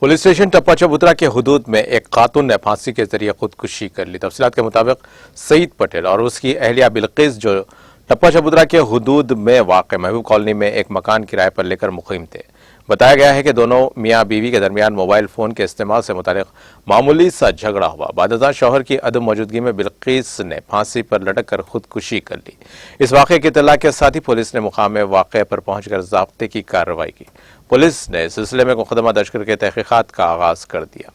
Police station टप्पा चबूतरा के हुदूद में एक खातून ने फांसी के जरिए खुदकुशी कर ली। तफसीलात के मुताबिक सईद पटेल और उसकी अहलिया बिल्किस जो टप्पा चबूतरा के हुदूद में वाक़ महबूब कॉलोनी में एक मकान किराए पर लेकर मुक़ीम थे। बताया गया है कि दोनों मियाँ बीवी के दरमियान मोबाइल फ़ोन के इस्तेमाल से मुताल्लिक़ मामूली सा झगड़ा हुआ। बादशाह शौहर की अदम मौजूदगी में बिल्किस ने फांसी पर लटक कर खुदकुशी कर ली। इस वाक़े की इत्तला के साथ ही पुलिस ने मुकाम वाक़े पर पहुंचकर ज़ाब्ते की कार्रवाई की। पुलिस ने इस सिलसिले में मुकदमा दर्ज करके तहक़ीक़ात का आगाज़ कर दिया।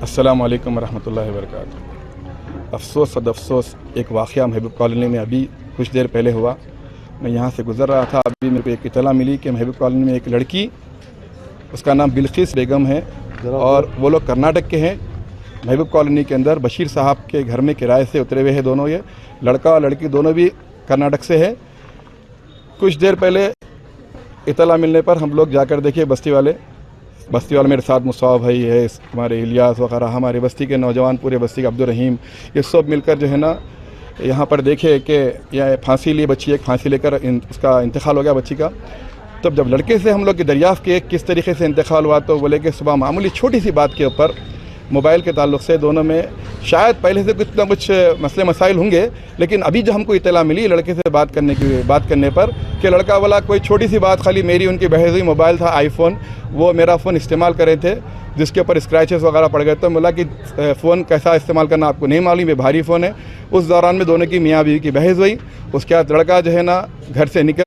अस्सलामु अलैकुम वरहमतुल्लाहि वबरकातुहू। अफसोस सदअफसोस एक वाक़या महबूब कॉलोनी में अभी कुछ देर पहले हुआ। मैं यहाँ से गुज़र रहा था, अभी मेरे को एक इत्तला मिली कि महबूब कॉलोनी में एक लड़की, उसका नाम बिल्किस बेगम है और वो लोग कर्नाटक के हैं। महबूब कॉलोनी के अंदर बशीर साहब के घर में किराए से उतरे हुए हैं दोनों। ये लड़का और लड़की दोनों भी कर्नाटक से है। कुछ देर पहले इत्तला मिलने पर हम लोग जाकर देखे, बस्ती वाले मेरे साथ मुसाव भाई है, हमारे इलियास वगैरह, हमारे बस्ती के नौजवान, पूरे बस्ती के अब्दुल रहीम, ये सब मिलकर जो है ना यहाँ पर देखे कि यह फांसी ली बच्ची, एक फांसी लेकर उसका इंतकाल हो गया बच्ची का। तब जब लड़के से हम लोग की दरियाफ़्त किए किस तरीके से इंतकाल हुआ, तो बोले कि सुबह मामूली छोटी सी बात के ऊपर मोबाइल के ताल्लुक़ से दोनों में शायद पहले से कुछ ना कुछ मसले मसाइल होंगे, लेकिन अभी जो हमको इत्तला मिली लड़के से बात करने पर कि लड़का वाला कोई छोटी सी बात, खाली मेरी उनकी बहस हुई। मोबाइल था आईफ़ोन, वो मेरा फ़ोन इस्तेमाल कर रहे थे जिसके ऊपर स्क्रैचेस वगैरह पड़ गए। तो बोला कि फ़ोन कैसा इस्तेमाल करना आपको नहीं मालूम, ये भारी फ़ोन है। उस दौरान में दोनों की मियाँ बीवी की बहस हुई। उसके बाद लड़का जो है ना घर से निकल